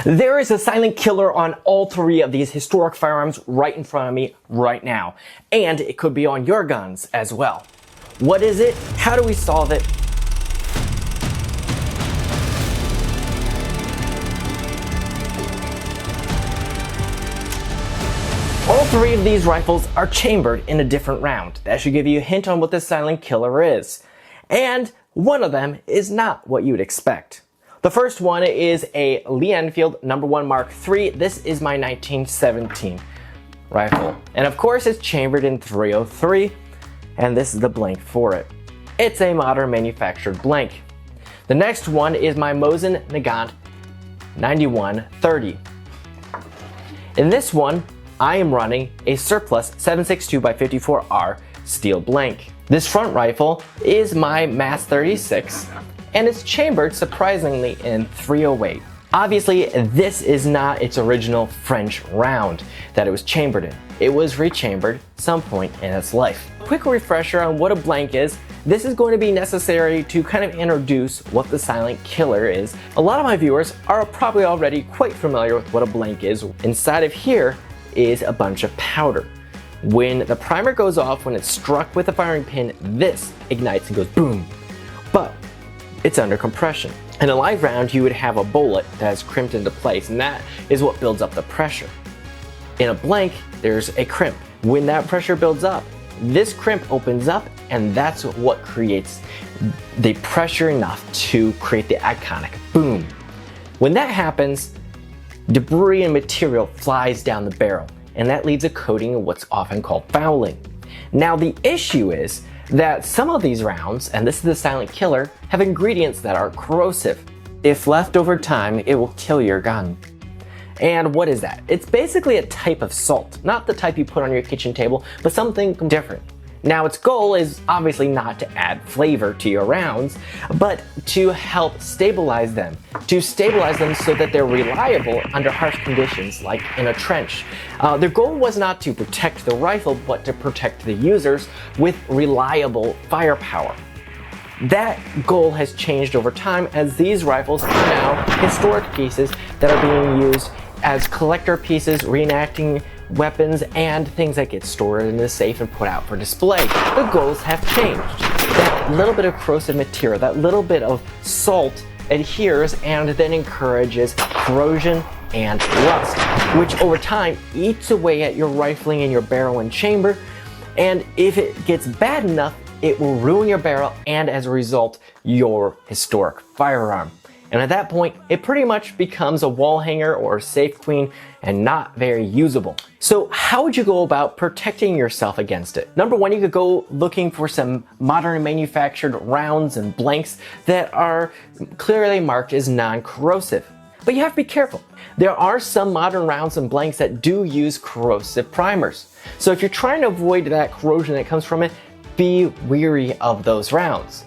There is a silent killer on all three of these historic firearms right in front of me right now. And it could be on your guns as well. What is it? How do we solve it? All three of these rifles are chambered in a different round. That should give you a hint on what the silent killer is. And one of them is not what you would expect. The first one is a Lee-Enfield No. 1 Mark III. This is my 1917 rifle. And of course it's chambered in .303, and this is the blank for it. It's a modern manufactured blank. The next one is my Mosin-Nagant 9130. In this one, I am running a surplus 7.62x54R steel blank. This front rifle is my Mass 36, and it's chambered surprisingly in .308. Obviously, this is not its original French round that it was chambered in. It was rechambered some point in its life. Quick refresher on what a blank is. This is going to be necessary to kind of introduce what the silent killer is. A lot of my viewers are probably already quite familiar with what a blank is. Inside of here is a bunch of powder. When the primer goes off, when it's struck with a firing pin, this ignites and goes boom. But it's under compression. In a live round, you would have a bullet that is crimped into place, and that is what builds up the pressure. In a blank, there's a crimp. When that pressure builds up, this crimp opens up, and that's what creates the pressure enough to create the iconic boom. When that happens, debris and material flies down the barrel, and that leaves a coating of what's often called fouling. Now the issue is that some of these rounds, and this is the silent killer, have ingredients that are corrosive. If left over time, it will kill your gun. And what is that? It's basically a type of salt, not the type you put on your kitchen table, but something different. Now its goal is obviously not to add flavor to your rounds, but to help stabilize them. To stabilize them so that they're reliable under harsh conditions like in a trench. Their goal was not to protect the rifle, but to protect the users with reliable firepower. That goal has changed over time as these rifles are now historic pieces that are being used as collector pieces, reenacting weapons, and things that get stored in the safe and put out for display. The goals have changed. That little bit of corrosive material, that little bit of salt adheres and then encourages corrosion and rust, which over time eats away at your rifling and your barrel and chamber, and if it gets bad enough, it will ruin your barrel and as a result, your historic firearm. And at that point, it pretty much becomes a wall hanger or a safe queen and not very usable. So how would you go about protecting yourself against it? Number one, you could go looking for some modern manufactured rounds and blanks that are clearly marked as non-corrosive. But you have to be careful. There are some modern rounds and blanks that do use corrosive primers. So if you're trying to avoid that corrosion that comes from it, be wary of those rounds.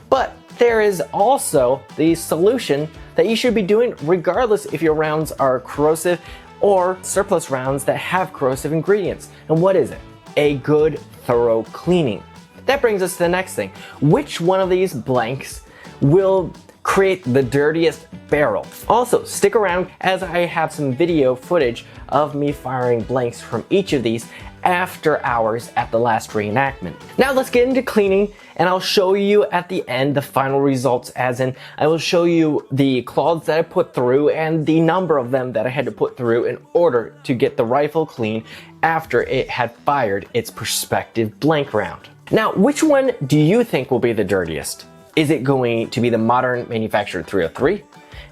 But there is also the solution that you should be doing regardless if your rounds are corrosive or surplus rounds that have corrosive ingredients. And what is it? A good, thorough cleaning. That brings us to the next thing. Which one of these blanks will create the dirtiest barrel? Also, stick around as I have some video footage of me firing blanks from each of these after hours at the last reenactment. Now let's get into cleaning, and I'll show you at the end the final results, as in I will show you the cloths that I put through and the number of them that I had to put through in order to get the rifle clean after it had fired its prospective blank round. Now, which one do you think will be the dirtiest? Is it going to be the modern manufactured .303?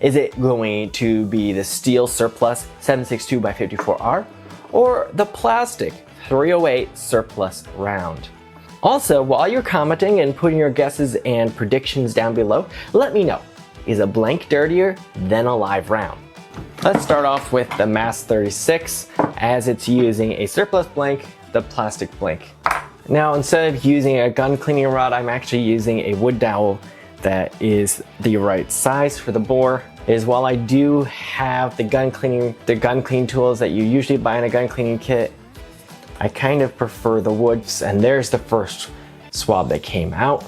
Is it going to be the steel surplus 7.62x54R? Or the plastic .308 surplus round? Also, while you're commenting and putting your guesses and predictions down below, let me know, is a blank dirtier than a live round? Let's start off with the Mass 36, as it's using a surplus blank, the plastic blank. Now, instead of using a gun cleaning rod, I'm actually using a wood dowel that is the right size for the bore. While I do have the gun clean tools that you usually buy in a gun cleaning kit, I kind of prefer the woods, and there's the first swab that came out.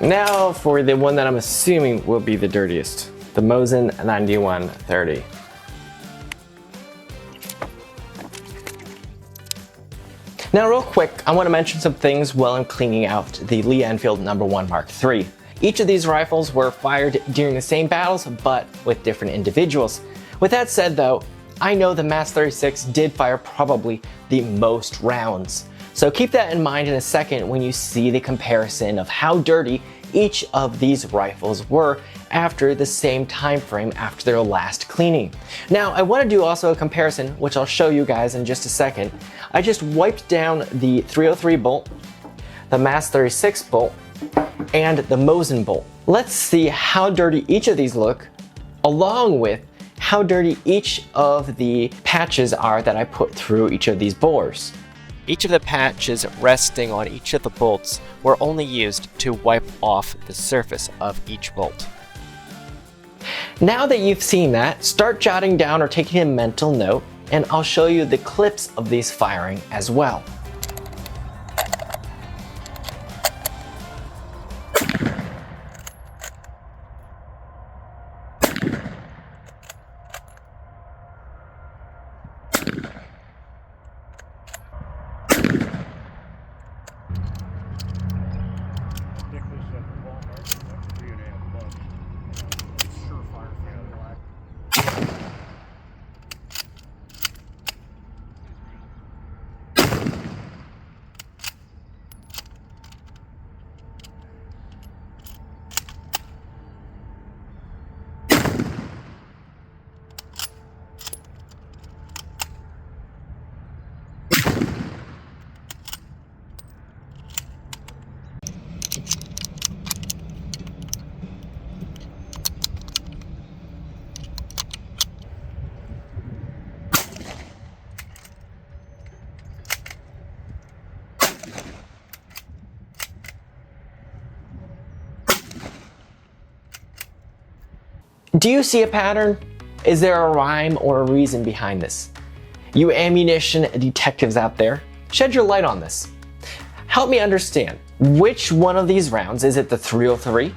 Now for the one that I'm assuming will be the dirtiest, the Mosin-Nagant 30. Now real quick, I want to mention some things while I'm cleaning out the Lee-Enfield No. 1 Mark III. Each of these rifles were fired during the same battles, but with different individuals. With that said though, I know the MAS 36 did fire probably the most rounds. So keep that in mind in a second when you see the comparison of how dirty each of these rifles were after the same time frame after their last cleaning. Now I want to do also a comparison, which I'll show you guys in just a second. I just wiped down the 303 bolt, the MAS 36 bolt, and the Mosin bolt. Let's see how dirty each of these look, along with how dirty each of the patches are that I put through each of these bores. Each of the patches resting on each of the bolts were only used to wipe off the surface of each bolt. Now that you've seen that, start jotting down or taking a mental note, and I'll show you the clips of these firing as well. Do you see a pattern? Is there a rhyme or a reason behind this? You ammunition detectives out there, shed your light on this. Help me understand, which one of these rounds, is it the 303?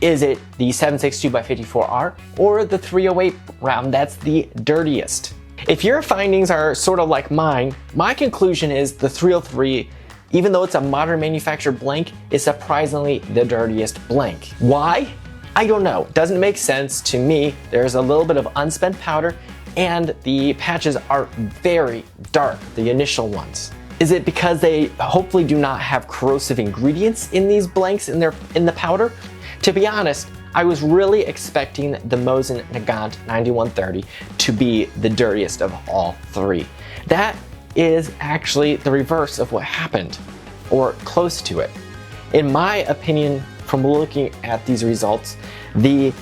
Is it the 7.62x54R or the 308 round that's the dirtiest? If your findings are sort of like mine, my conclusion is the 303, even though it's a modern manufactured blank, is surprisingly the dirtiest blank. Why? I don't know. It doesn't make sense to me. There's a little bit of unspent powder and the patches are very dark, the initial ones. Is it because they hopefully do not have corrosive ingredients in these blanks in the powder? To be honest, I was really expecting the Mosin-Nagant 9130 to be the dirtiest of all three. That is actually the reverse of what happened, or close to it. In my opinion, from looking at these results, the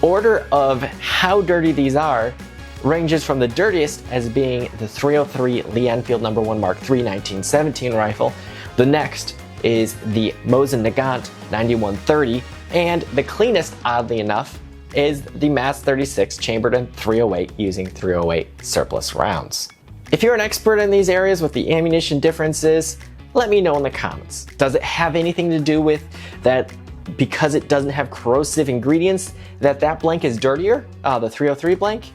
order of how dirty these are ranges from the dirtiest as being the 303 Lee-Enfield No. 1 Mark III 1917 rifle. The next is the Mosin-Nagant 9130, and the cleanest, oddly enough, is the MAS 36 chambered in 308 using 308 surplus rounds. If you're an expert in these areas with the ammunition differences, let me know in the comments. Does it have anything to do with that because it doesn't have corrosive ingredients that blank is dirtier, the 303 blank?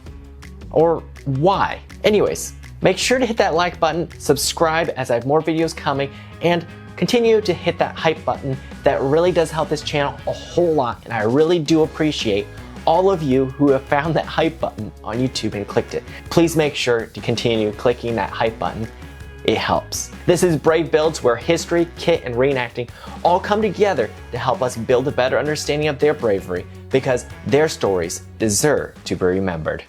Or why? Anyways, make sure to hit that like button, subscribe as I have more videos coming, and continue to hit that hype button. That really does help this channel a whole lot, and I really do appreciate all of you who have found that hype button on YouTube and clicked it. Please make sure to continue clicking that hype button. It helps. This is Brave Builds, where history, kit, and reenacting all come together to help us build a better understanding of their bravery, because their stories deserve to be remembered.